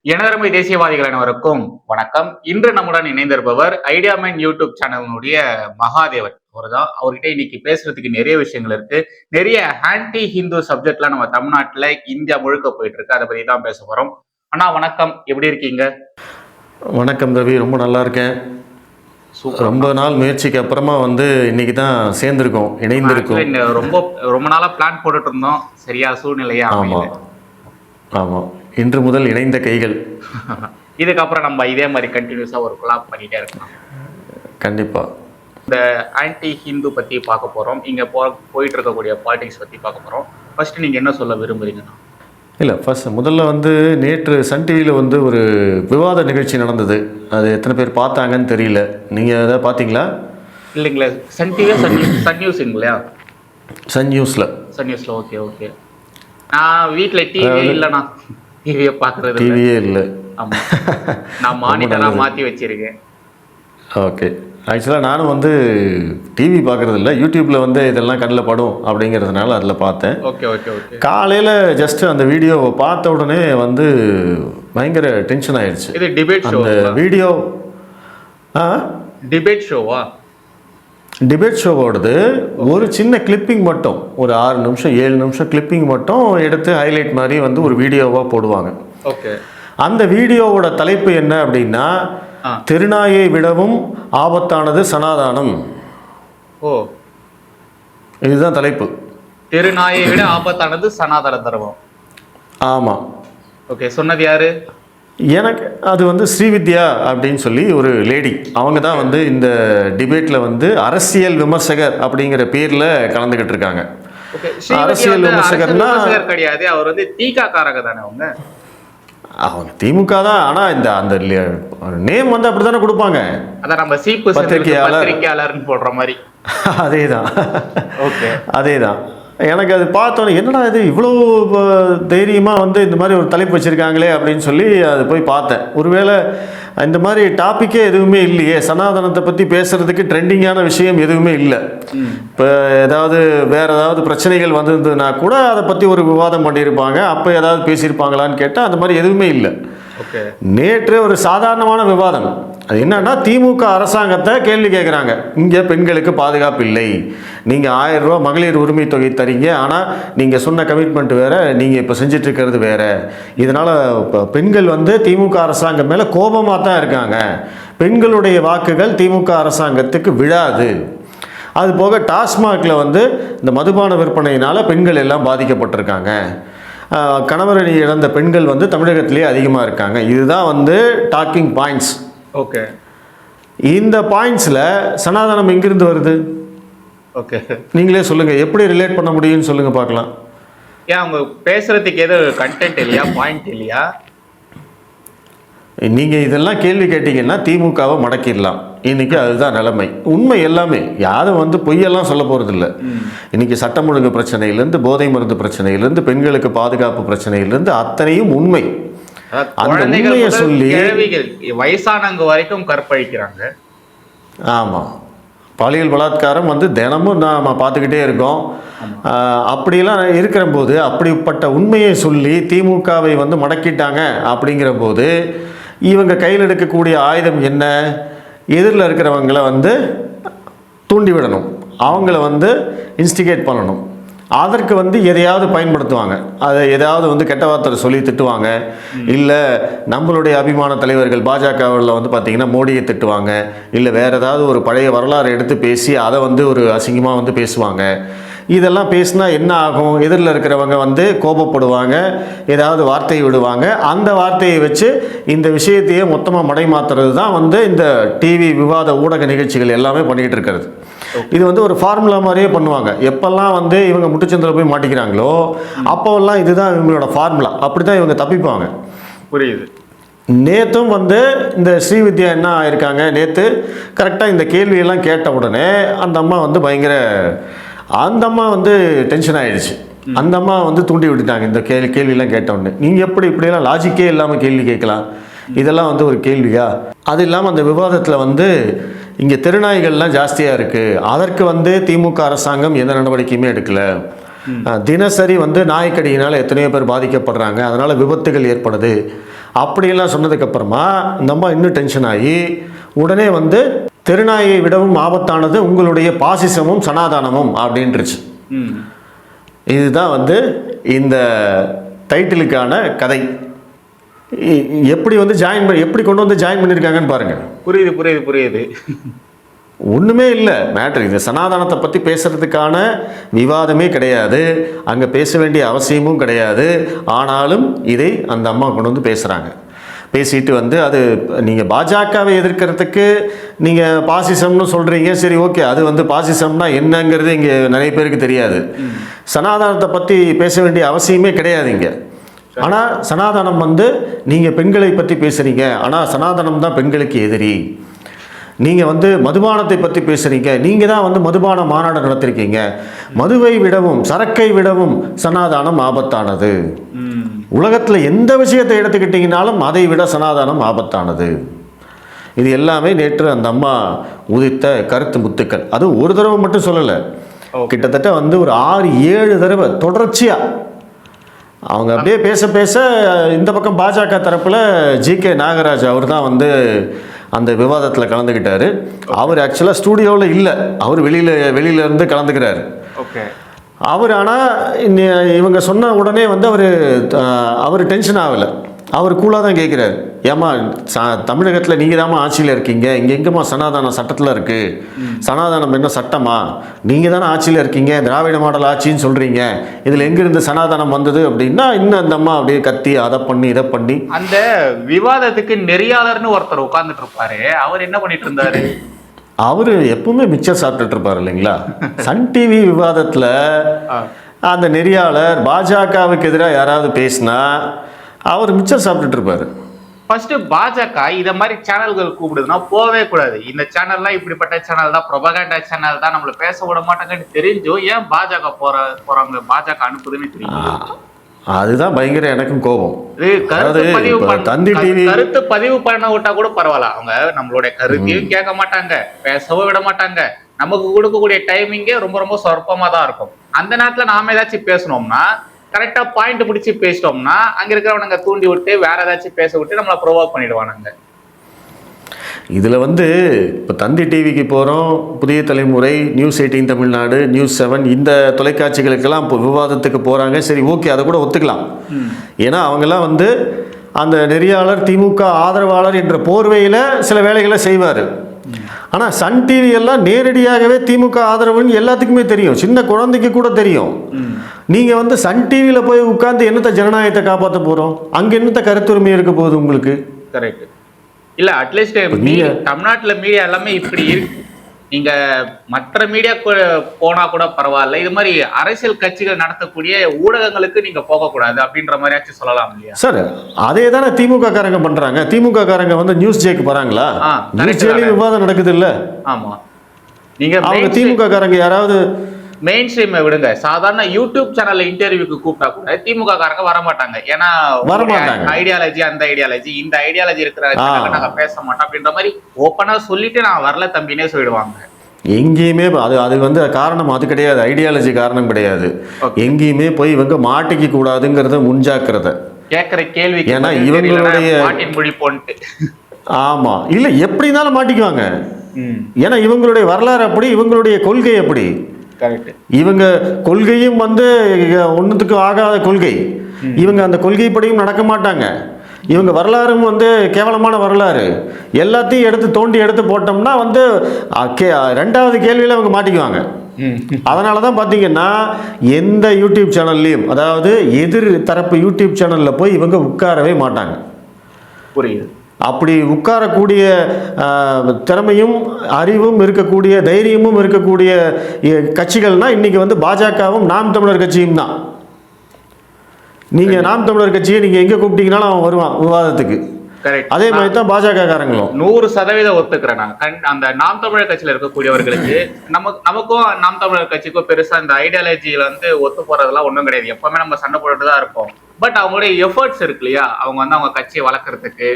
எனதருமை தேசியவாதிகள் அனைவருக்கும் வணக்கம். இன்று நம்முடன் இணைந்திருப்பவர் ஐடியா மைண்ட் யூடியூப் சேனலினுடைய மகாதேவன். அவர்தான். அவர்கிட்ட இன்னைக்கு பேசுறதுக்கு நிறைய விஷயங்கள் இருக்கு. நிறைய ஆன்டி ஹிந்து சப்ஜெக்ட்லாம் நம்ம தமிழ்நாட்டுல இந்தியா முழுக்க போயிட்டு இருக்கு. அதை பத்தி தான் பேச போறோம். அண்ணா வணக்கம், எப்படி இருக்கீங்க? வணக்கம் ரவி, ரொம்ப நல்லா இருக்கேன். ரொம்ப நாள் முயற்சிக்கு அப்புறமா இன்னைக்கு தான் சேர்ந்துருக்கோம், இணைந்திருக்கோம். ரொம்ப நாளா பிளான் போட்டுட்டு இருந்தோம், சரியா சூழ்நிலையா. ஆமாம் ஆமாம், இன்று முதல் இணைந்த கைகள். இதுக்கப்புறம் நம்ம இதே மாதிரி கண்டினியூஸா ஒரு கொலாப் பண்ணிட்டே இருக்கலாம். கண்டிப்பா. இந்த ஆன்டி ஹிந்து பத்தி பார்க்க போறோம். இங்க போயிட்டு இருக்கக்கூடிய பாலிடிக்ஸ் பத்தி பார்க்க போறோம். ஃபர்ஸ்ட் நீங்க என்ன சொல்ல விரும்புறீங்கன்னா? இல்லை, முதல்ல நேற்று சன் டிவியில் ஒரு விவாத நிகழ்ச்சி நடந்தது. அது எத்தனை பேர் பார்த்தாங்கன்னு தெரியல. நீங்கள் அதை பார்த்தீங்களா? இல்லைங்களா, சன் டிவி சன் நியூஸுங்களா? சன் நியூஸில். Okay okay. நான் வீட்டில் டிவியே இல்லைண்ணா, டிவியை பார்க்குறது டிவியே இல்லை. ஆமாம், நான் மானிட்டராக மாற்றி வச்சுருக்கேன். ஓகே. ஆக்சுவலாக நானும் டிவி பார்க்குறது இல்லை, யூடியூப்பில் இதெல்லாம் கண்ணில் படும் அப்படிங்கிறதுனால அதில் பார்த்தேன். Okay okay okay. காலையில் ஜஸ்ட்டு அந்த வீடியோவை பார்த்த உடனே பயங்கர டென்ஷன் ஆயிடுச்சு. இது டிபேட் ஷோ. அந்த வீடியோ டிபேட் ஷோவா? டிபேட் ஷோவோடது ஒரு சின்ன கிளிப்பிங் மட்டும், ஒரு 6 நிமிஷம் 7 நிமிஷம் கிளிப்பிங் மட்டும் எடுத்து ஹைலைட் மாதிரி ஒரு வீடியோவாக போடுவாங்க. ஓகே. அந்த வீடியோவோட தலைப்பு என்ன அப்படின்னா, திருநாயை விடவும் ஆபத்தானது சனாதானம். ஓ, இதுதான் தலைப்பு. திருநாயை விட ஆபத்தானது சனாதன தர்மம். ஆமாம். ஓகே, சொன்னது யாரு? எனக்கு அது ஸ்ரீவித்யா அப்படின்னு சொல்லி ஒரு லேடி. அவங்க தான் இந்த டிபேட்டில் அரசியல் விமர்சகர் அப்படிங்கிற பேரில் கலந்துக்கிட்டு இருக்காங்க. அரசியல் விமர்சகர்னா கிடையாது, அவர் திக காரக தானே. அவங்க திமுக தான். ஆனால் அந்த நேம் அப்படி தானே கொடுப்பாங்க. அதான் நம்ம சீப்பு பத்திரிகையாளர்னு போடுற மாதிரி. அதே தான். ஓகே, அதே தான். எனக்கு அது பார்த்தோன்னே என்னடா இது இவ்வளோ தைரியமாக இந்த மாதிரி ஒரு தலைப்பு வச்சுருக்காங்களே அப்படின்னு சொல்லி அது போய் பார்த்தேன். ஒருவேளை இந்த மாதிரி டாப்பிக்கே எதுவுமே இல்லையே, சனாதனத்தை பற்றி பேசுகிறதுக்கு ட்ரெண்டிங்கான விஷயம் எதுவுமே இல்லை. இப்போ வேறு ஏதாவது பிரச்சனைகள் வந்திருந்ததுன்னா கூட அதை பற்றி ஒரு விவாதம் பண்ணியிருப்பாங்க, அப்போ ஏதாவது பேசியிருப்பாங்களான்னு கேட்டால் அந்த மாதிரி எதுவுமே இல்லை. நேற்று ஒரு சாதாரணமான விவாதம். அது என்னன்னா, திமுக அரசாங்கத்தை கேள்வி கேட்குறாங்க. இங்கே பெண்களுக்கு பாதுகாப்பு இல்லை, நீங்கள் 1000 ரூபா மகளிர் உரிமை தொகை தரீங்க, ஆனால் நீங்கள் சொன்ன கமிட்மெண்ட் வேறு, நீங்கள் இப்போ செஞ்சிட்ருக்கிறது வேறு. இதனால் இப்போ பெண்கள் திமுக அரசாங்கம் மேலே கோபமாக தான் இருக்காங்க. பெண்களுடைய வாக்குகள் திமுக அரசாங்கத்துக்கு விழாது. அது போக டாஸ்மாகில் இந்த மதுபான விற்பனையினால் பெண்கள் எல்லாம் பாதிக்கப்பட்டிருக்காங்க. கணவரை இழந்த பெண்கள் தமிழகத்திலே அதிகமாக இருக்காங்க. இதுதான் டாக்கிங் பாயிண்ட்ஸ். ஓகே. இந்த பாயிண்ட்ஸில் சனாதனம் எங்கிருந்து வருது? ஓகே, நீங்களே சொல்லுங்கள், எப்படி ரிலேட் பண்ண முடியும்னு சொல்லுங்கள் பார்க்கலாம். ஏன் அவங்க பேசுகிறதுக்கு எதுவும் கண்டென்ட் இல்லையா, பாயிண்ட் இல்லையா? நீங்கள் இதெல்லாம் கேள்வி கேட்டீங்கன்னா திமுகவை மடக்கிடலாம். இன்றைக்கி அதுதான் நிலைமை. உண்மை எல்லாமே, யாரும் பொய்யெல்லாம் சொல்ல போகிறதில்ல. இன்றைக்கி சட்டம் ஒழுங்கு பிரச்சனையிலேருந்து, போதை மருந்து பிரச்சனையிலேருந்து, பெண்களுக்கு பாதுகாப்பு பிரச்சனையிலேருந்து அத்தனையும் உண்மை. அந்த உண்மையை சொல்லி வயசானவங்க வரைக்கும் கற்பழிக்கிறாங்க. ஆமாம், பாலியல் பலாத்காரம் தினமும் நாம் பார்த்துக்கிட்டே இருக்கோம். அப்படியெல்லாம் இருக்கிற போது அப்படிப்பட்ட உண்மையை சொல்லி திமுகவை மடக்கிட்டாங்க. அப்படிங்கிற போது இவங்க கையில் எடுக்கக்கூடிய ஆயுதம் என்ன? எதிரில் இருக்கிறவங்களை தூண்டிவிடணும், அவங்கள இன்ஸ்டிகேட் பண்ணணும். அதற்கு எதையாவது பயன்படுத்துவாங்க. அதை ஏதாவது கெட்ட வார்த்தை சொல்லி திட்டுவாங்க. இல்லை நம்மளுடைய அபிமான தலைவர்கள் பாஜகவில் பார்த்திங்கன்னா மோடியை திட்டுவாங்க. இல்லை வேறு ஏதாவது ஒரு பழைய வரலாறு எடுத்து பேசி அதை ஒரு அசிங்கமாக பேசுவாங்க. இதெல்லாம் பேசினா என்ன ஆகும்? எதிரில் இருக்கிறவங்க கோபப்படுவாங்க, ஏதாவது வார்த்தையை விடுவாங்க. அந்த வார்த்தையை வச்சு இந்த விஷயத்தையே மொத்தமாக மடை மாற்றுறது தான் இந்த டிவி விவாத ஊடக நிகழ்ச்சிகள் எல்லாமே பண்ணிக்கிட்டு இருக்கிறது. இது ஒரு ஃபார்முலா மாதிரியே பண்ணுவாங்க. எப்பெல்லாம் இவங்க முட்டுச்சந்தில் போய் மாட்டிக்கிறாங்களோ அப்போல்லாம் இதுதான் இவங்களோட ஃபார்முலா. அப்படி தான் இவங்க தப்பிப்பாங்க. புரியுது. நேற்றும் இந்த ஸ்ரீவித்யா என்ன ஆயிருக்காங்க, நேற்று கரெக்டாக இந்த கேள்வியெல்லாம் கேட்ட உடனே அந்த அம்மா பயங்கர டென்ஷன் ஆகிடுச்சு. அந்த அம்மா தூண்டி விட்டுட்டாங்க. இந்த கேள்வியெல்லாம் கேட்டவுடனே நீங்கள் எப்படி இப்படியெல்லாம் லாஜிக்கே இல்லாமல் கேள்வி கேட்கலாம்? இதெல்லாம் ஒரு கேள்வியா? அது இல்லாமல் அந்த விவாதத்தில் இங்கே தெருநாய்கள்லாம் ஜாஸ்தியாக இருக்குது, அதற்கு திமுக அரசாங்கம் எந்த நடவடிக்கையுமே எடுக்கலை. தினசரி நாய்க்கடியினால் எத்தனையோ பேர் பாதிக்கப்படுறாங்க, அதனால் விபத்துகள் ஏற்படுது. அப்படியெல்லாம் சொன்னதுக்கப்புறமா இந்த அம்மா இன்னும் டென்ஷன் ஆகி உடனே வந்து தெருநாயை விடவும் ஆபத்தானது உங்களுடைய பாசிசமும் சனாதானமும் அப்படின்ட்டுருச்சு. இதுதான் வந்து இந்த டைட்டிலுக்கான கதை. எப்படி வந்து எப்படி கொண்டு வந்து ஜாயின் பண்ணியிருக்காங்கன்னு பாருங்கள். புரியுது. ஒன்றுமே இல்லை மேட்ரு. இது சனாதனத்தை பற்றி பேசுகிறதுக்கான விவாதமே கிடையாது, அங்கே பேச வேண்டிய அவசியமும் கிடையாது. ஆனாலும் இதை அந்த அம்மா கொண்டு வந்து பேசுகிறாங்க. பேசிட்டு வந்து அது நீங்கள் பாஜகவை எதிர்க்கிறதுக்கு நீங்கள் பாசிசம்னு சொல்கிறீங்க, சரி ஓகே, அது வந்து பாசிசம்னா என்னங்கிறது இங்கே நிறைய பேருக்கு தெரியாது. சனாதனத்தை பற்றி பேச வேண்டிய அவசியமே கிடையாது இங்கே. ஆனால் சனாதனம் வந்து நீங்கள் பெண்களை பற்றி பேசுகிறீங்க, ஆனால் சனாதனம் தான் பெண்களுக்கு எதிரி. நீங்கள் வந்து மதுபானத்தை பற்றி பேசுகிறீங்க, நீங்கள் தான் வந்து மதுபான மாநாடு நடத்திருக்கீங்க. மதுவை விடவும் சரக்கை விடவும் சனாதானம் ஆபத்தானது. உலகத்தில் எந்த விஷயத்தை எடுத்துக்கிட்டிங்கனாலும் அதை விட சனாதானம் ஆபத்தானது. இது எல்லாமே நேற்று அந்த அம்மா உதித்த கருத்து முத்துக்கள். அது ஒரு தடவை மட்டும் சொல்லலை, கிட்டத்தட்ட வந்து ஒரு 6-7 தடவை தொடர்ச்சியாக அவங்க அப்படியே பேச பேச இந்த பக்கம் பாஜக தரப்பில் ஜி.கே. நாகராஜ் அவர் தான் வந்து அந்த விவாதத்தில் கலந்துக்கிட்டார். அவர் ஆக்சுவலாக ஸ்டூடியோவில் இல்லை, அவர் வெளியிலேருந்து கலந்துக்கிறார். ஓகே. அவர் ஆனால் இவங்க சொன்ன உடனே வந்து அவர் டென்ஷன் ஆகலை, அவர் கூலாக தான் கேட்குறாரு. ஏம்மா தமிழகத்தில் நீங்கள் தாம்மா ஆட்சியில் இருக்கீங்க, இங்கே எங்கேம்மா சனாதானம் சட்டத்தில் இருக்குது? சனாதானம் என்ன சட்டமா? நீங்கள் தானே ஆட்சியில் இருக்கீங்க, திராவிட மாடல் ஆட்சின்னு சொல்கிறீங்க, இதில் எங்கேருந்து சனாதானம் வந்தது அப்படின்னா இன்னும் அந்த அம்மா அப்படியே கத்தி அதை பண்ணி இதை பண்ணி. அந்த விவாதத்துக்கு நெறியாளர்னு ஒருத்தர் உட்கார்ந்துட்டு இருப்பாரு, அவர் என்ன பண்ணிட்டு இருந்தாரு? அவர் எப்பவுமே மிச்சர் சாப்பிட்டுட்டு இருப்பார் இல்லைங்களா? சன் டிவி விவாதத்தில் அந்த நெறியாளர் பாஜகவுக்கு எதிராக யாராவது பேசினா அவர் மிச்சர் சாப்பிட்டுட்டு இருப்பாரு. ஃபர்ஸ்ட் பாஜக இத மாதிரி சேனல்கள் கூப்பிடுதுன்னா போவே கூடாது. இந்த சேனல்லாம் இப்படிப்பட்ட சேனல் தான், ப்ரொபகண்டா சேனல் தான், நம்மள பேச விட மாட்டாங்கன்னு தெரிஞ்சும் ஏன் பாஜக போறாங்க, பாஜக அனுப்புதுன்னு தெரியும். அதுதான் பயங்கர எனக்கும் கோபம். கருத்து பதிவு பண்ண விட்டா கூட பரவாயில்ல, அவங்க நம்மளுடைய கருத்தையும் கேட்க மாட்டாங்க, பேசவும் விட மாட்டாங்க. நமக்கு கொடுக்கக்கூடிய டைமிங்கே ரொம்ப ரொம்ப சொற்பமா தான் இருக்கும். அந்த நேரத்துல நாம ஏதாச்சும் பேசணும்னா கரெக்டா பாயிண்ட் பிடிச்சி பேசிட்டோம்னா அங்க இருக்கிறவனுங்க தூண்டி விட்டு வேற ஏதாச்சும் பேச விட்டு நம்மளை ப்ரோவோக் பண்ணிடுவானுங்க. இதில் வந்து இப்போ தந்தி டிவிக்கு போகிறோம், புதிய தலைமுறை, நியூஸ் 18 தமிழ்நாடு, நியூஸ் 7 இந்த தொலைக்காட்சிகளுக்கெல்லாம் இப்போ விவாதத்துக்கு போகிறாங்க. சரி ஓகே, அதை கூட ஒத்துக்கலாம். ஏன்னா அவங்கெல்லாம் வந்து அந்த நெறியாளர் திமுக ஆதரவாளர் என்ற போர்வையில் சில வேலைகளை செய்வார். ஆனால் சன் டிவி எல்லாம் நேரடியாகவே திமுக ஆதரவுன்னு எல்லாத்துக்குமே தெரியும், சின்ன குழந்தைக்கு கூட தெரியும். நீங்கள் வந்து சன் டிவியில் போய் உட்கார்ந்து என்னத்தை ஜனநாயகத்தை காப்பாற்ற போகிறோம், அங்கே என்னத்தை கருத்துரிமை இருக்க போகுது உங்களுக்கு? கரெக்ட். இல்ல அட்லீஸ்ட் தமிழ்நாட்டுல மீடியா எல்லாமே இப்படி இருக்கு. நீங்க மற்ற மீடியா போனா கூட பரவாயில்ல, இது மாதிரி அரசியல் கட்சிகள் நடத்தக்கூடிய ஊடகங்களுக்கு நீங்க போகக்கூடாது அப்படின்ற மாதிரியாச்சும் சொல்லலாம் இல்லையா? சார் அதே தானே திமுக காரங்க பண்றாங்க. திமுக காரங்க வந்து நியூஸ் ஜேக்கு போறாங்களா? நியூஸ் ஜேலயும் விவாதம் நடக்குது இல்ல? ஆமா. நீங்க அவங்க திமுக காரங்க யாராவது மெயின் ஸ்ட்ரீமை விடுங்க, சாதாரண யூடியூப் சேனல்ல இன்டர்வியூக்கு கூப்பிட்டா கூட திமுக காரங்க வரமாட்டாங்க. ஏன்னா ஐடியாலஜி, அந்த ஐடியாலஜி, இந்த ஐடியாலஜி இருக்கிற நாங்க பேச மாட்டோம் அப்படின்ற மாதிரி ஓப்பனா சொல்லிட்டு நான் வரல தம்பினே சொல்லிடுவாங்க. எங்கேயுமே அது வந்து காரணம் அது கிடையாது, ஐடியாலஜி காரணம் கிடையாது. எங்கேயுமே போய் இவங்க மாட்டிக்க கூடாதுங்கிறத முன்ஜாக்கிரதை கேட்கிற கேள்வி. ஏன்னா இவங்களுடைய மொழி போன்ட்டு ஆமா இல்ல எப்படினாலும் மாட்டிக்குவாங்க. ஏன்னா இவங்களுடைய வரலாறு அப்படி, இவங்களுடைய கொள்கை அப்படி. இவங்க கொள்கையும் வந்து ஒன்றுத்துக்கு ஆகாத கொள்கை, இவங்க அந்த கொள்கைப்படியும் நடக்க மாட்டாங்க. இவங்க வரலாறும் வந்து கேவலமான வரலாறு, எல்லாத்தையும் எடுத்து போட்டோம்னா வந்து ரெண்டாவது கேள்வியில் அவங்க மாட்டிக்குவாங்க. அதனால தான் பார்த்தீங்கன்னா எந்த யூடியூப் சேனல்லையும், அதாவது எதிர் தரப்பு யூடியூப் சேனலில் போய் இவங்க உட்காரவே மாட்டாங்க. புரியுது. அப்படி உட்காரக்கூடிய திறமையும் அறிவும் இருக்கக்கூடிய தைரியமும் இருக்கக்கூடிய கட்சிகள்னால் இன்றைக்கி வந்து பாஜகவும் நாம் தமிழர் கட்சியும் தான். நீங்கள் நாம் தமிழர் கட்சியை நீங்கள் எங்கே கூப்பிட்டீங்கனாலும் அவன் வருவான் விவாதத்துக்கு. அதே மாதிரி தான் பாஜக காரங்களும். 100% ஒத்துக்கிறேன் நான். அந்த நாம் தமிழர் கட்சியில் இருக்கக்கூடியவர்களுக்கு நமக்கும் நாம் தமிழர் கட்சிக்கும் பெருசா இந்த ஐடியாலஜியில வந்து ஒத்து போறதெல்லாம் ஒன்றும் கிடையாது. எப்பவுமே நம்ம சண்டை போட்டுட்டு தான் இருப்போம். பட் அவங்களுடைய எஃபர்ட்ஸ் இருக்கு இல்லையா, அவங்க வந்து அவங்க கட்சியை வளர்க்கறதுக்கு,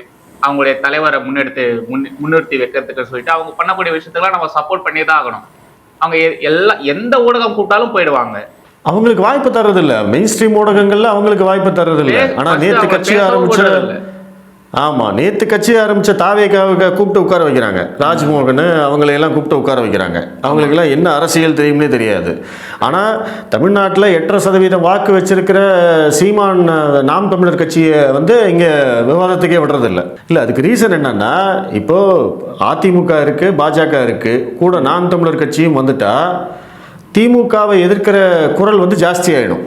அவங்களுடைய தலைவரை முன்னிறுத்தி வைக்கிறதுக்கு சொல்லிட்டு அவங்க பண்ணக்கூடிய விஷயத்துக்கெல்லாம் நம்ம சப்போர்ட் பண்ணி தான் ஆகணும். அவங்க எந்த ஊடகம் கூப்பிட்டாலும் போயிடுவாங்க. அவங்களுக்கு வாய்ப்பு தர்றதில்ல, மெயின் ஸ்ட்ரீம் ஊடகங்கள்ல அவங்களுக்கு வாய்ப்பு தர்றதில்ல. ஆனா நேற்று கட்சி ஆரம்பிச்ச ஆமாம், நேற்று கட்சி ஆரம்பித்த தாவேக்காவுக்கு கூப்பிட்டு உட்கார வைக்கிறாங்க. ராஜ்மோகன் அவங்களையெல்லாம் கூப்பிட்டு உட்கார வைக்கிறாங்க. அவங்களுக்கெல்லாம் என்ன அரசியல் தெரியும்னே தெரியாது. ஆனால் தமிழ்நாட்டில் 8.5% வாக்கு வச்சிருக்கிற சீமான் நாம் தமிழர் கட்சியை வந்து இங்கே விவாதத்துக்கே விடுறதில்ல. இல்லை, அதுக்கு ரீசன் என்னன்னா, இப்போது அதிமுக இருக்குது, பாஜக இருக்குது, கூட நாம் தமிழர் கட்சியும் வந்துட்டா திமுகவை எதிர்க்கிற குரல் வந்து ஜாஸ்தி ஆகிடும்.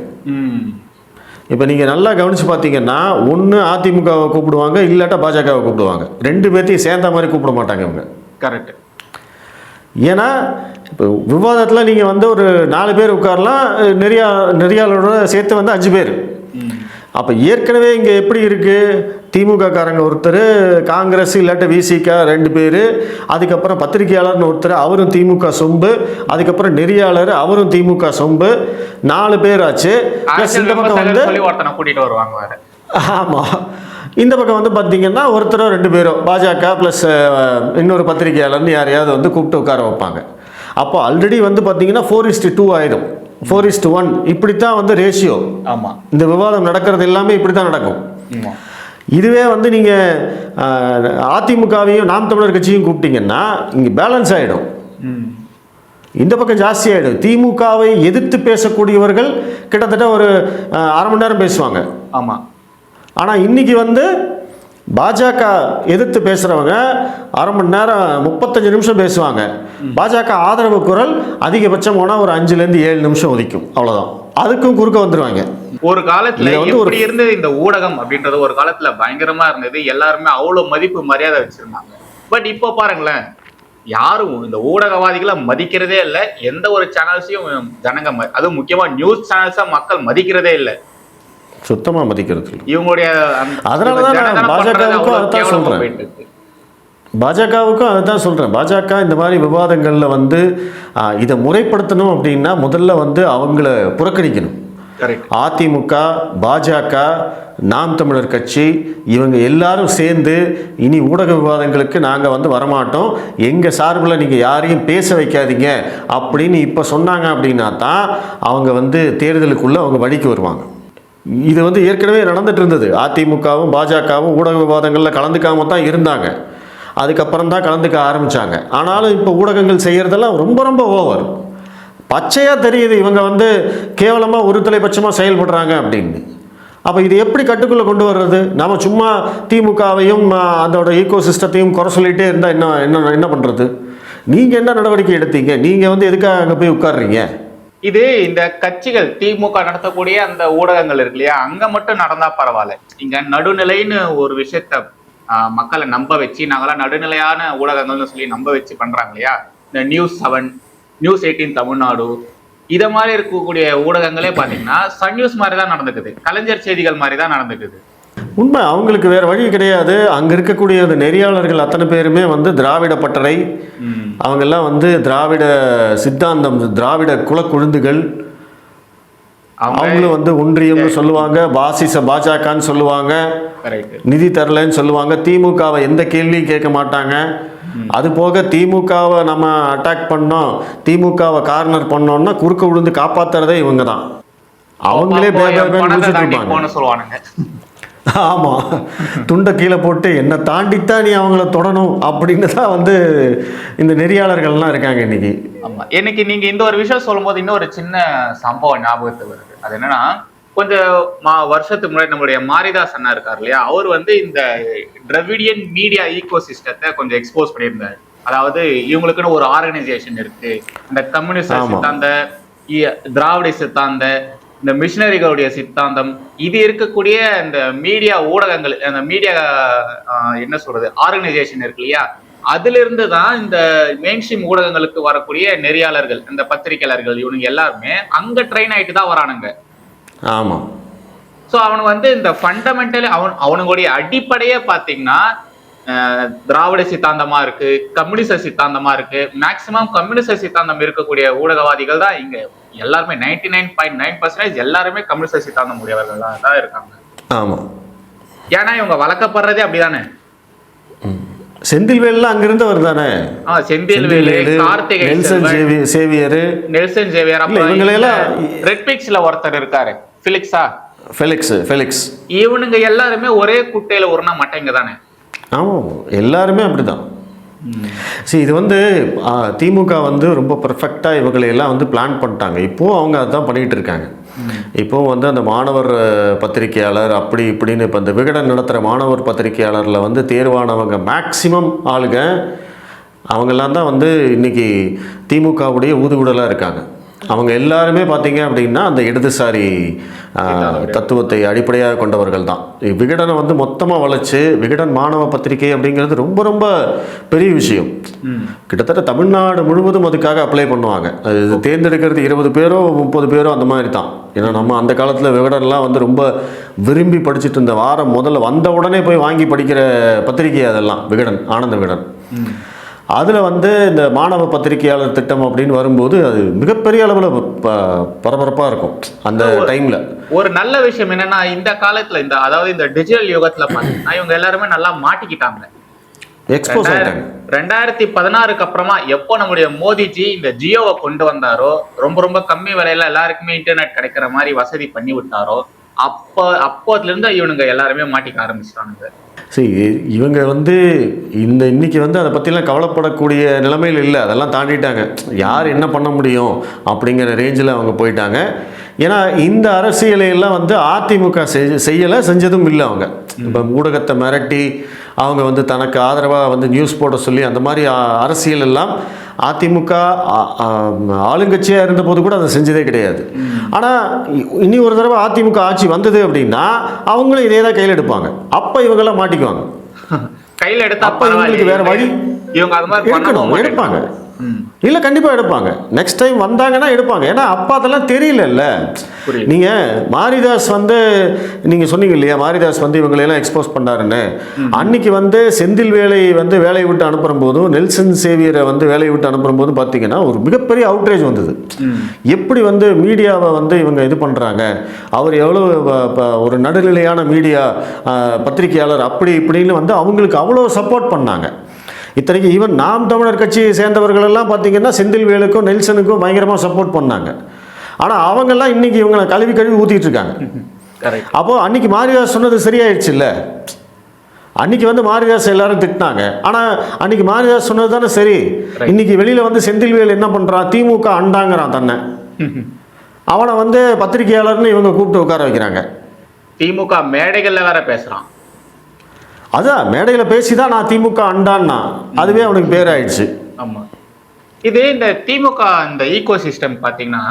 இப்போ நீங்கள் நல்லா கவனித்து பார்த்தீங்கன்னா, ஒன்று அதிமுகவை கூப்பிடுவாங்க, இல்லாட்டா பாஜகவை கூப்பிடுவாங்க. ரெண்டு பேர்த்தையும் சேர்ந்த மாதிரி கூப்பிட மாட்டாங்க இவங்க. கரெக்ட். ஏன்னா இப்போ விவாதத்தில் நீங்கள் வந்து ஒரு 4 பேர் உட்காரலாம், நெறியாளரோட சேர்த்து வந்து 5 பேர். அப்போ ஏற்கனவே இங்கே எப்படி இருக்குது, திமுக காரங்க ஒருத்தர், காங்கிரஸ் இல்லாட்ட விசிகா 2 பேர், அதுக்கப்புறம் பத்திரிகையாளர்னு ஒருத்தர், அவரும் திமுக சொம்பு, அதுக்கப்புறம் நெறியாளர், அவரும் திமுக சொம்பு, 4 பேர் ஆச்சு. இந்த பக்கம் வந்து கூட்டிட்டு வருவாங்க வேற. ஆமாம், இந்த பக்கம் வந்து பார்த்தீங்கன்னா ஒருத்தரோ 2 பேரோ பாஜக ப்ளஸ் இன்னொரு பத்திரிகையாளர்னு யாரையாவது வந்து கூப்பிட்டு உட்கார வைப்பாங்க. அப்போ ஆல்ரெடி வந்து பார்த்தீங்கன்னா 4:2 ஆயிடும், 4:1 இப்படித்தான் வந்து ரேஷியோ. ஆமாம், இந்த விவாதம் நடக்கிறது எல்லாமே இப்படி தான் நடக்கும். இதுவே வந்து நீங்கள் அதிமுகவையும் நாம் தமிழர் கட்சியும் கூப்பிட்டீங்கன்னா இங்கே பேலன்ஸ் ஆகிடும், இந்த பக்கம் ஜாஸ்தி ஆகிடும். திமுகவை எதிர்த்து பேசக்கூடியவர்கள் கிட்டத்தட்ட ஒரு 1/2 மணி நேரம் பேசுவாங்க. ஆமாம். ஆனால் இன்னைக்கு வந்து பாஜக எதிர்த்து பேசுகிறவங்க 1/2 மணி நேரம் 35 நிமிஷம் பேசுவாங்க. பாஜக ஆதரவு குரல் அதிகபட்சம் போனால் ஒரு 5லேருந்து 7 நிமிஷம் ஒதுக்கும், அவ்வளோதான். அதுக்கும் குறுக்க வந்துடுவாங்க. ஒரு காலத்துல எப்படி இருந்தது இந்த ஊடகம் அப்படின்றது, ஒரு காலத்துல பயங்கரமா இருந்தது, எல்லாருமே அவ்வளவு மதிப்பு மரியாதை வச்சிருந்தாங்க. பட் இப்போ பாருங்களேன், யாரும் இந்த ஊடகவாதிகளை மதிக்கிறதே இல்லை. எந்த ஒரு சேனல்ஸையும் ஜனங்க, அதுவும் முக்கியமா நியூஸ் சேனல்ஸா மக்கள் மதிக்கிறதே இல்லை, சுத்தமா மதிக்கிறது இல்லை இவங்களுடைய. அதனாலதான் பாஜகவுக்கும் அதான் சொல்றேன், பாஜகவுக்கும் அதுதான் சொல்கிறேன். பாஜக இந்த மாதிரி விவாதங்களில் வந்து இதை முறைப்படுத்தணும் அப்படின்னா முதல்ல வந்து அவங்கள புறக்கணிக்கணும். அதிமுக, பாஜக, நாம் தமிழர் கட்சி இவங்க எல்லாரும் சேர்ந்து இனி ஊடக விவாதங்களுக்கு நாங்கள் வந்து வரமாட்டோம், எங்கள் சார்பில் நீங்கள் யாரையும் பேச வைக்காதீங்க அப்படின்னு இப்போ சொன்னாங்க அப்படின்னா தான் அவங்க வந்து தேர்தலுக்குள்ளே அவங்க வழிக்கு வருவாங்க. இது வந்து ஏற்கனவே நடந்துட்டு இருந்தது. அதிமுகவும் பாஜகவும் ஊடக விவாதங்களில் கலந்துக்காம தான் இருந்தாங்க, அதுக்கப்புறம் தான் கலந்துக்க ஆரம்பித்தாங்க. ஆனாலும் இப்போ ஊடகங்கள் செய்கிறதெல்லாம் ரொம்ப ரொம்ப ஓவர், பச்சையாக தெரியுது இவங்க வந்து கேவலமாக ஒரு தலைபட்சமாக செயல்படுறாங்க அப்படின்னு. அப்போ இது எப்படி கட்டுக்குள்ளே கொண்டு வர்றது? நம்ம சும்மா திமுகவையும் அதோட ஈகோ சிஸ்டத்தையும் குறை சொல்லிகிட்டே இருந்தால் என்ன என்ன என்ன பண்ணுறது? நீங்கள் என்ன நடவடிக்கை எடுத்தீங்க? நீங்கள் வந்து எதுக்காக அங்கே போய் உட்கார்றீங்க? இது இந்த கட்சிகள் திமுக நடத்தக்கூடிய அந்த ஊடகங்கள் இருக்கு இல்லையா, அங்கே மட்டும் நடந்தா பரவாயில்ல. இங்கே நடுநிலைன்னு ஒரு விஷயத்த மக்களை நம்ப வச்சு, நாங்களாம் நடுநிலையான ஊடகங்கள்னு சொல்லி நம்ப வச்சு பண்றாங்க இல்லையா, இந்த News7, News18 தமிழ்நாடு, இதை மாதிரி இருக்கக்கூடிய ஊடகங்களே பார்த்தீங்கன்னா சன் நியூஸ் மாதிரி தான் நடந்துக்குது, கலைஞர் செய்திகள் மாதிரி தான் நடந்துக்குது. உண்மை, அவங்களுக்கு வேற வழி கிடையாது. அங்கே இருக்கக்கூடிய அந்த நெறியாளர்கள் அத்தனை பேருமே வந்து திராவிட பட்டறை, அவங்கெல்லாம் வந்து திராவிட சித்தாந்தம், திராவிட குலக்குழுந்துகள். அவங்களும் வந்து ஒன்றியம்னு சொல்லுவாங்க, பாஜகன்னு சொல்லுவாங்க, நிதி தரலன்னு சொல்லுவாங்க, திமுகவை எந்த கேள்வியும் கேட்க மாட்டாங்க. அது போக திமுகவை நம்ம அட்டாக் பண்ணோம், திமுகவை கார்னர் பண்ணோம்னா குறுக்க விழுந்து காப்பாத்துறதே இவங்க தான். அவங்களே சொல்லுவானுங்க. ஆமாம், துண்டை கீழே போட்டு என்னை தாண்டித்தான் நீ அவங்கள தொடணும் அப்படின்னு தான் வந்து இந்த நெறியாளர்கள்லாம் இருக்காங்க இன்னைக்கு. ஆமாம், எனக்கு நீங்கள் இந்த ஒரு விஷயம் சொல்லும்போது இன்னொரு சின்ன சம்பவம் ஞாபகத்துக்கு வருது. அது என்னன்னா, கொஞ்சம் வருஷத்துக்கு முன்னாடி நம்மளுடைய மாரிதாஸ் அண்ணா இருக்கார் இல்லையா, அவர் வந்து இந்த டிராவிடியன் மீடியா ஈகோ சிஸ்டத்தை கொஞ்சம் எக்ஸ்போஸ் பண்ணியிருந்தார். அதாவது இவங்களுக்குன்னு ஒரு ஆர்கனைசேஷன் இருக்கு, இந்த கம்யூனிஸ்ட் சித்தாந்த, திராவிட சித்தாந்த, இந்த மிஷினரிகளுடைய சித்தாந்தம், இது இருக்கக்கூடிய இந்த மீடியா ஊடகங்கள், அந்த மீடியா என்ன சொல்றது ஆர்கனைசேஷன் இருக்கு இல்லையா, அதுல இருந்து தான் இந்த மெயின்ஸ்ட்ரீம் ஊடகங்களுக்கு வரக்கூடிய நெறியாளர்கள், இந்த பத்திரிகையாளர்கள், இவனுங்க எல்லாருமே அங்க ட்ரெயின் ஆயிட்டு தான் வரானுங்க. ஆமா. ஸோ அவனுக்கு வந்து இந்த ஃபண்டமெண்டல் அவனுடைய அடிப்படையே பார்த்தீங்கன்னா திராவிட சித்தாந்தமா இருக்கு, கம்யூனிச சித்தாந்தமா இருக்கு. மேக்சிமம் கம்யூனிச சித்தாந்தம் இருக்கக்கூடிய ஊடகவாதிகள் தான் இங்க எல்லாருமே 99.9% எல்லாருமே கம்யூனிச சித்தாந்தம் உடையவர்கள் தான் இருக்காங்க. ஆமா, ஏன்னா இவங்க வளர்க்கப்படுறதே அப்படிதானே. செந்தில்வேல் அங்கிருந்து வருதானே, Senthilvel, Karthigai Xavier, Nelson Xavier, இவங்களெல்லாம் ரெட் பிக்ஸ்ல ஒருத்தர் இருக்காரு, பிலிக்ஸா, ஃபெலிக்ஸ். இவனுங்க எல்லாருமே ஒரே குட்டையில உருண மாட்டேங்க தானே? ஆமாம், எல்லாருமே அப்படிதான். சரி, இது வந்து திமுக வந்து ரொம்ப பர்ஃபெக்டாக இவங்களை எல்லாம் வந்து பிளான் பண்ணிட்டாங்க. இப்போது அவங்க அதுதான் பண்ணிகிட்டு இருக்காங்க. இப்போது வந்து அந்த மாணவர் பத்திரிகையாளர் அப்படி இப்படின்னு இப்போ இந்த விகடன் நடத்துகிற மாணவர் பத்திரிகையாளரில் வந்து தேர்வானவங்க மேக்சிமம் ஆளுங்க அவங்கெல்லாம் தான் வந்து இன்றைக்கி திமுகவுடைய ஊதுகுடலாக இருக்காங்க. அவங்க எல்லாருமே பார்த்தீங்க அப்படின்னா அந்த இடதுசாரி தத்துவத்தை அடிப்படையாக கொண்டவர்கள் தான். விகடனை வந்து மொத்தமாக வளைச்சு விகடன் மாணவ பத்திரிகை அப்படிங்கிறது ரொம்ப ரொம்ப பெரிய விஷயம். கிட்டத்தட்ட தமிழ்நாடு முழுவதும் அதுக்காக அப்ளை பண்ணுவாங்க. அது தேர்ந்தெடுக்கிறது 20 பேரோ 30 பேரோ அந்த மாதிரி தான். ஏன்னா நம்ம அந்த காலத்தில் விகடன்லாம் வந்து ரொம்ப விரும்பி படிச்சுட்டு இருந்த வாரம் முதல்ல வந்த உடனே போய் வாங்கி படிக்கிற பத்திரிகை அதெல்லாம் விகடன், ஆனந்த விகடன். அதில் வந்து இந்த மாணவ பத்திரிகையாளர் திட்டம் அப்படின்னு வரும்போது அது மிகப்பெரிய அளவில் பரபரப்பாக இருக்கும் அந்த டைமில். ஒரு நல்ல விஷயம் என்னன்னா, இந்த காலத்தில் அதாவது இந்த டிஜிட்டல் யுகத்தில் பார்த்தீங்கன்னா இவங்க எல்லாருமே நல்லா மாட்டிக்கிட்டாங்க, எக்ஸ்போஸ் ஆகிட்டாங்க. 2016க்கு அப்புறமா எப்போ நம்முடைய மோடிஜி இந்த ஜியோவை கொண்டு வந்தாரோ, ரொம்ப ரொம்ப கம்மி விலையில எல்லாருக்குமே இன்டர்நெட் கிடைக்கிற மாதிரி வசதி பண்ணி விட்டாரோ, அப்போதுலேருந்து இவனுங்க எல்லாருமே மாட்டிக்க ஆரம்பிச்சிட்டானுங்க. சரி, இவங்க வந்து இன்னைக்கு வந்து அதை பற்றிலாம் கவலைப்படக்கூடிய நிலைமையில் இல்லை. அதெல்லாம் தாண்டிட்டாங்க. யார் என்ன பண்ண முடியும் அப்படிங்கிற ரேஞ்சில் அவங்க போயிட்டாங்க. ஏன்னா இந்த அரசியலையெல்லாம் வந்து அதிமுக செஞ்சதும் இல்லை. அவங்க இப்போ ஊடகத்தை மிரட்டி அவங்க வந்து தனக்கு ஆதரவாக வந்து நியூஸ் போட சொல்லி அந்த மாதிரி அரசியல் எல்லாம் அதிமுக ஆளுங்கட்சியாக இருந்தபோது கூட அதை செஞ்சதே கிடையாது. ஆனால் இனி ஒரு தடவை அதிமுக ஆட்சி வந்தது அப்படின்னா அவங்களும் இதே தான் கையில் எடுப்பாங்க. அப்போ இவங்கெல்லாம் மாட்டிக்குவாங்க. கையில் எடுத்தா அப்போ இவங்களுக்கு வேற வழி இவங்க அது மாதிரி எடுப்பாங்க. இல்லை, கண்டிப்பாக எடுப்பாங்க. நெக்ஸ்ட் டைம் வந்தாங்கன்னா எடுப்பாங்க. ஏன்னா அப்போ அதெல்லாம் தெரியலல்ல. நீங்கள் மாரிதாஸ் வந்து நீங்கள் சொன்னீங்க இல்லையா, மாரிதாஸ் வந்து இவங்களையெல்லாம் எக்ஸ்போஸ் பண்ணாருன்னு. அன்னைக்கு வந்து செந்தில் வேலையை வந்து வேலையை விட்டு அனுப்புகிற போதும், நெல்சன் சேவியரை வந்து வேலையை விட்டு அனுப்புகிற போதும் பார்த்தீங்கன்னா ஒரு மிகப்பெரிய அவுட்ரேஜ் வந்தது. எப்படி வந்து மீடியாவை வந்து இவங்க இது பண்ணுறாங்க, அவர் எவ்வளோ ஒரு நடுநிலையான மீடியா பத்திரிகையாளர் அப்படி இப்படின்னு வந்து அவங்களுக்கு அவ்வளோ சப்போர்ட் பண்ணாங்க. இத்தனைக்கு ஈவன் நாம் தமிழர் கட்சியை சேர்ந்தவர்கள் எல்லாம் பார்த்தீங்கன்னா செந்தில்வேலுக்கும் நெல்சனுக்கும் பயங்கரமாக சப்போர்ட் பண்ணாங்க. ஆனால் அவங்கெல்லாம் இன்னைக்கு இவங்களை கழுவி ஊற்றிட்டு இருக்காங்க. அப்போது அன்னைக்கு மாரிதாஸ் சொன்னது சரியாயிடுச்சு இல்லை. அன்னைக்கு வந்து மாரிதாஸ் எல்லாரும் திட்டினாங்க. ஆனால் அன்னைக்கு மாரிதாஸ் சொன்னது தானே சரி. இன்னைக்கு வெளியில் வந்து செந்தில்வேல் என்ன பண்ணுறான், திமுக அண்டாங்கிறான் தன்னை. அவனை வந்து பத்திரிகையாளர்னு இவங்க கூப்பிட்டு உட்கார வைக்கிறாங்க. திமுக மேடைகளில் வேற பேசுகிறான். அதான் மேடையில் பேசி தான் நான் திமுக அண்டான்னா அதுவே அவனுக்கு பேர் ஆயிடுச்சு. ஆமாம், இது இந்த திமுக இந்த ஈகோ சிஸ்டம் பார்த்தீங்கன்னா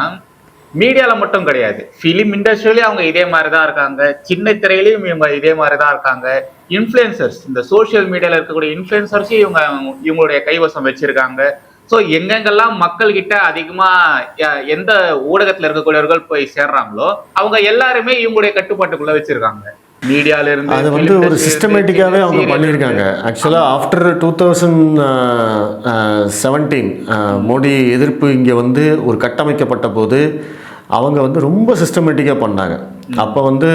மீடியாவில் மட்டும் கிடையாது, ஃபிலிம் இண்டஸ்ட்ரியிலையும் அவங்க இதே மாதிரி தான் இருக்காங்க, சின்ன திரையிலையும் இவங்க இதே மாதிரி தான் இருக்காங்க. இன்ஃப்ளூயன்சர்ஸ், இந்த சோஷியல் மீடியாவில் இருக்கக்கூடிய இன்ஃப்ளூயன்சர்ஸையும் இவங்களுடைய கைவசம் வச்சிருக்காங்க. ஸோ எங்கெங்கெல்லாம் மக்கள்கிட்ட அதிகமாக எந்த ஊடகத்தில் இருக்கக்கூடியவர்கள் போய் சேர்றாங்களோ அவங்க எல்லாருமே இவங்களுடைய கட்டுப்பாட்டுக்குள்ள வச்சிருக்காங்க. அது வந்து ஒரு சிஸ்டமேட்டிக்காகவே அவங்க பண்ணியிருக்காங்க. ஆக்சுவலாக ஆஃப்டர் 2017 மோடி எதிர்ப்பு இங்கே வந்து ஒரு கட்டமைக்கப்பட்ட போது அவங்க வந்து ரொம்ப சிஸ்டமேட்டிக்காக பண்ணாங்க. அப்போ வந்து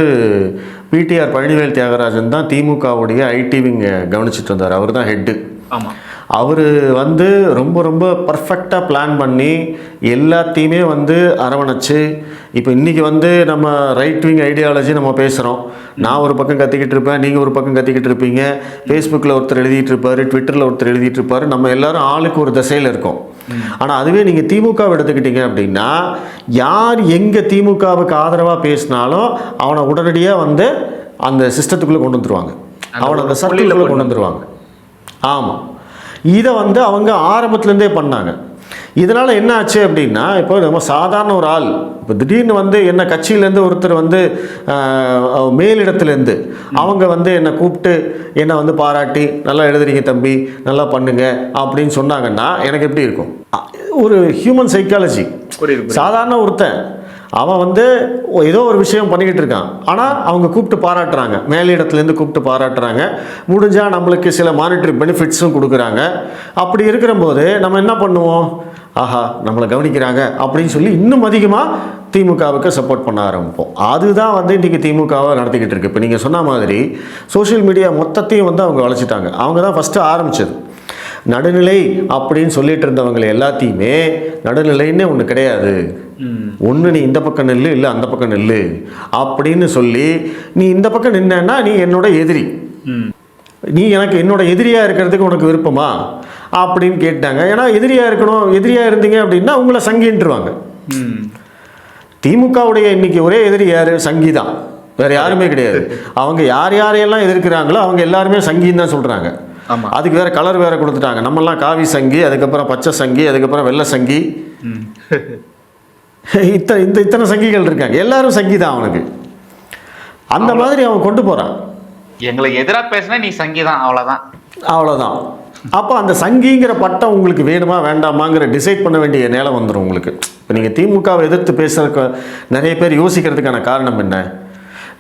பிடிஆர் பழனிவேல் தியாகராஜன் தான் திமுகவுடைய ஐடி விங் கவனிச்சிட்டு வந்தார். அவர் தான் ஹெட்டு. ஆமாம், அவர் வந்து ரொம்ப ரொம்ப பர்ஃபெக்டாக பிளான் பண்ணி எல்லாத்தையுமே வந்து அரவணைச்சு, இப்போ இன்றைக்கி வந்து நம்ம ரைட் விங் ஐடியாலஜி நம்ம பேசுகிறோம். நான் ஒரு பக்கம் கத்திக்கிட்டு இருப்பேன், நீங்கள் ஒரு பக்கம் கத்திக்கிட்டு இருப்பீங்க, ஃபேஸ்புக்கில் ஒருத்தர் எழுதிட்டு இருப்பார், ட்விட்டரில் ஒருத்தர் எழுதிட்டு இருப்பார், நம்ம எல்லாரும் ஆளுக்கு ஒரு திசையில் இருக்கோம். ஆனால் அதுவே நீங்கள் திமுகவை எடுத்துக்கிட்டீங்க அப்படின்னா யார் எங்கே திமுகவுக்கு ஆதரவாக பேசினாலும் அவனை உடனடியாக வந்து அந்த சிஸ்டத்துக்குள்ளே கொண்டு வந்துருவாங்க, அவனை அந்த சர்க்கிளில் கொண்டு வந்துருவாங்க. ஆமாம், இதை வந்து அவங்க ஆரம்பத்துலேருந்தே பண்ணாங்க. இதனால் என்ன ஆச்சு அப்படின்னா, இப்போ நம்ம சாதாரண ஒரு ஆள் இப்போ திடீர்னு வந்து என்ன கட்சியிலேருந்து ஒருத்தர் வந்து மேலிடத்துலேருந்து அவங்க வந்து என்னை கூப்பிட்டு என்னை வந்து பாராட்டி நல்லா எழுதுறீங்க தம்பி, நல்லா பண்ணுங்க அப்படின்னு சொன்னாங்கன்னா எனக்கு எப்படி இருக்கும்? ஒரு ஹியூமன் சைக்காலஜி. சாதாரண ஒருத்தன் அவன் வந்து ஏதோ ஒரு விஷயம் பண்ணிக்கிட்டு இருக்கான், ஆனால் அவங்க கூப்பிட்டு பாராட்டுறாங்க, மேலிடத்துலேருந்து கூப்பிட்டு பாராட்டுறாங்க, முடிஞ்சால் நம்மளுக்கு சில மானிட்டரி பெனிஃபிட்ஸும் கொடுக்குறாங்க. அப்படி இருக்கிறபோது நம்ம என்ன பண்ணுவோம், ஆஹா நம்மளை கவனிக்கிறாங்க அப்படின்னு சொல்லி இன்னும் அதிகமாக திமுகவுக்கு சப்போர்ட் பண்ண ஆரம்பிப்போம். அதுதான் வந்து இன்றைக்கி திமுகவை நடத்திக்கிட்டு இருக்கு. இப்போ நீங்கள் சொன்ன மாதிரி சோஷியல் மீடியா மொத்தத்தையும் வந்து அவங்க வளைச்சிட்டாங்க. அவங்க தான் ஃபஸ்ட்டு ஆரம்பித்தது. நடுநிலை அப்படின்னு சொல்லிட்டு இருந்தவங்களை எல்லாத்தையுமே நடுநிலைன்னு ஒன்று கிடையாது, ஒன்று நீ இந்த பக்கம் நில்லு, இல்லை அந்த பக்கம் நில்லு அப்படின்னு சொல்லி, நீ இந்த பக்கம் நின்னா நீ என்னோட எதிரி, நீ எனக்கு என்னோட எதிரியாக இருக்கிறதுக்கு உனக்கு விருப்பமா அப்படின்னு கேட்டாங்க. ஏன்னா எதிரியாக இருக்கணும், எதிரியாக இருந்தீங்க அப்படின்னா உங்களை சங்கின்றுவாங்க. திமுகவுடைய இன்னைக்கு ஒரே எதிரி யார்? சங்கி தான், வேறு யாருமே கிடையாது. அவங்க யார் யாரையெல்லாம் எதிர்க்கிறாங்களோ அவங்க எல்லாருமே சங்கின்னு தான் சொல்கிறாங்க. அதுக்கு வேறு கலர் வேறு கொடுத்துட்டாங்க. நம்மெல்லாம் காவி சங்கி, அதுக்கப்புறம் பச்சை சங்கி, அதுக்கப்புறம் வெள்ளை சங்கி, இத்தனை சங்கிகள் இருக்காங்க. எல்லாரும் சங்கி தான் அவனுக்கு. அந்த மாதிரி அவன் கொண்டு போகிறான். எங்களை எதிராக பேசினா நீ சங்கி தான், அவ்வளோதான். அப்போ அந்த சங்கிங்கிற பட்டம் உங்களுக்கு வேணுமா வேண்டாமாங்கிற டிசைட் பண்ண வேண்டிய நேரம் வந்துடும் உங்களுக்கு. இப்போ நீங்கள் திமுகவை எதிர்த்து பேசுறதுக்கு நிறைய பேர் யோசிக்கிறதுக்கான காரணம் என்ன?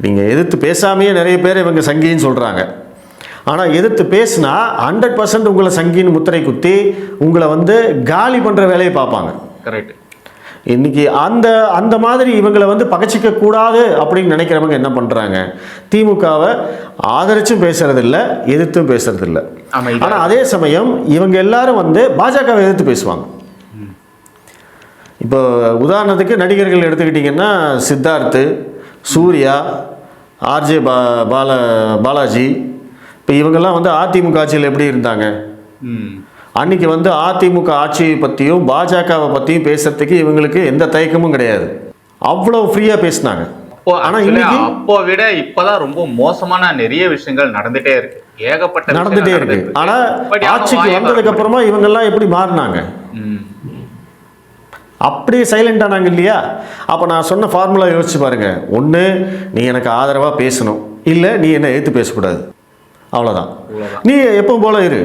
நீங்கள் எதிர்த்து பேசாமையே நிறைய பேர் இவங்க சங்கின்னு சொல்கிறாங்க. ஆனால் எதிர்த்து பேசினா 100% உங்களை சங்கின்னு முத்திரை குத்தி உங்களை வந்து காலி பண்ணுற வேலையை பார்ப்பாங்க. கரெக்ட். இன்னைக்கு அந்த மாதிரி இவங்களை வந்து பகச்சிக்க கூடாது அப்படின்னு நினைக்கிறவங்க என்ன பண்ணுறாங்க? திமுகவை ஆதரிச்சும் பேசுறதில்ல, எதிர்த்தும் பேசுறதில்ல. ஆனால் அதே சமயம் இவங்க எல்லாரும் வந்து பாஜகவை எதிர்த்து பேசுவாங்க. இப்போ உதாரணத்துக்கு நடிகர்கள் எடுத்துக்கிட்டிங்கன்னா சித்தார்த்து, சூர்யா, ஆர்ஜே பாலாஜி, இப்போ இவங்கெல்லாம் வந்து அதிமுக ஆட்சியில் எப்படி இருந்தாங்க? அன்னைக்கு வந்து அதிமுக ஆட்சியை பற்றியும் பாஜகவை பற்றியும் பேசுறதுக்கு இவங்களுக்கு எந்த தயக்கமும் கிடையாது. அவ்வளோ ஃப்ரீயாக பேசினாங்க. ஆனால் இன்னைக்கு அப்போ விட இப்போதான் ரொம்ப மோசமான நிறைய விஷயங்கள் நடந்துட்டே இருக்கு, நடந்துட்டே இருக்கு. ஆனால் ஆட்சிக்கு வந்ததுக்கு அப்புறமா இவங்கெல்லாம் எப்படி மாறினாங்க? அப்படியே சைலண்ட் ஆனாங்க இல்லையா? அப்போ நான் சொன்ன ஃபார்முலா யோசிச்சு பாருங்க. ஒன்று, நீ எனக்கு ஆதரவாக பேசணும், இல்லை நீ என்ன எதிர்த்து பேசக்கூடாது. அவ்வளோதான். நீ எப்பவும் போல இரு.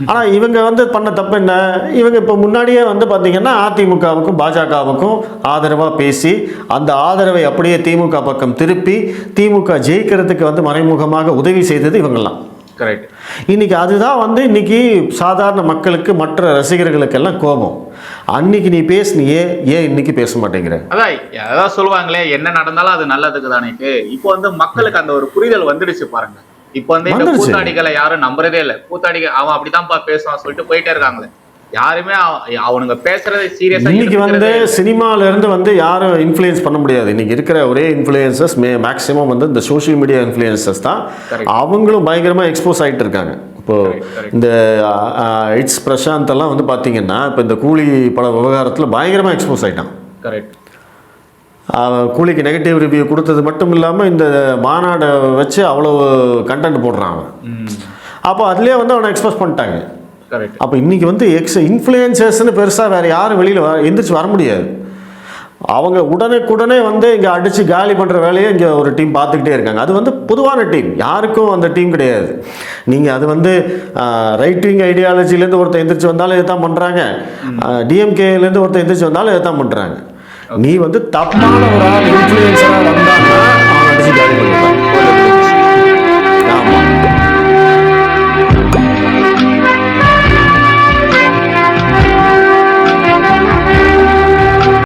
ஆனால் இவங்க வந்து பண்ண தப்பு என்ன? இவங்க இப்போ முன்னாடியே வந்து பார்த்தீங்கன்னா அதிமுகவுக்கும் பாஜகவுக்கும் ஆதரவாக பேசி அந்த ஆதரவை அப்படியே திமுக பக்கம் திருப்பி திமுக ஜெயிக்கிறதுக்கு வந்து மறைமுகமாக உதவி செய்தது இவங்கெல்லாம். கரெக்ட். இன்னைக்கு அதுதான் வந்து இன்னைக்கு சாதாரண மக்களுக்கு, மற்ற ரசிகர்களுக்கெல்லாம் கோபம். அன்னைக்கு நீ பேசுனியே, ஏன் இன்னைக்கு பேச மாட்டேங்கிற? அதான் சொல்லுவாங்களே, என்ன நடந்தாலும் அது நல்லதுக்கு தானே. இப்போ வந்து மக்களுக்கு அந்த ஒரு புரிதல் வந்துடுச்சு பாருங்க. இப்ப வந்து இந்த கூத்தாடிகளை யாரும் நம்புறதே இல்லை. கூத்தாடிகள் அவன் அப்படித்தான்ப்பா பேசுவான் சொல்லிட்டு போயிட்டே இருக்காங்களே. யாருமே அவனுங்க பேசுறதை சீரியஸா இன்னைக்கு வந்து சினிமால இருந்து வந்து யாரும் இன்ஃப்ளூயன்ஸ் பண்ண முடியாது. இன்னைக்கு இருக்கிற ஒரே இன்ஃப்ளூயன்சஸ் மேக்ஸிமம் வந்து இந்த சோஷியல் மீடியா இன்ஃப்ளூயன்சஸ் தான். அவங்களும் பயங்கரமா எக்ஸ்போஸ் ஆகிட்டு இருக்காங்க. இப்போ இந்த இட்ஸ் பிரசாந்த் எல்லாம் வந்து பாத்தீங்கன்னா இப்போ இந்த கூலி பட விவகாரத்துல பயங்கரமா எக்ஸ்போஸ் ஆயிட்டான். கரெக்ட். கூலிக்கு நெகட்டிவ் ரிவ்யூ கொடுத்தது மட்டும் இல்லாமல் இந்த மாநாடை வச்சு அவ்வளோ கண்டென்ட் போடுறான் அவன். அப்போ அதுலேயே வந்து அவனை எக்ஸ்போஸ் பண்ணிட்டாங்க. அப்போ இன்றைக்கி வந்து இன்ஃப்ளூயன்சர்ஸ்னு பெருசாக வேறு யாரும் வெளியில் எந்திரிச்சு வர முடியாது. அவங்க உடனே வந்து இங்கே அடித்து காலி பண்ணுற வேலையை இங்கே ஒரு டீம் பார்த்துக்கிட்டே இருக்காங்க. அது வந்து பொதுவான டீம், யாருக்கும் அந்த டீம் கிடையாது. நீங்கள் அது வந்து ரைட் விங் ஐடியாலஜிலேருந்து ஒருத்தர் எந்திரிச்சு வந்தாலும் இதை தான் பண்ணுறாங்க, டிஎம்கேலேருந்து ஒருத்தர் எந்திரிச்சு வந்தாலும் இதை தான் பண்ணுறாங்க. நீ வந்து தப்பான ஒரு ஆள் இன்ஃப்ளூயன்சராக வந்தாங்கன்னா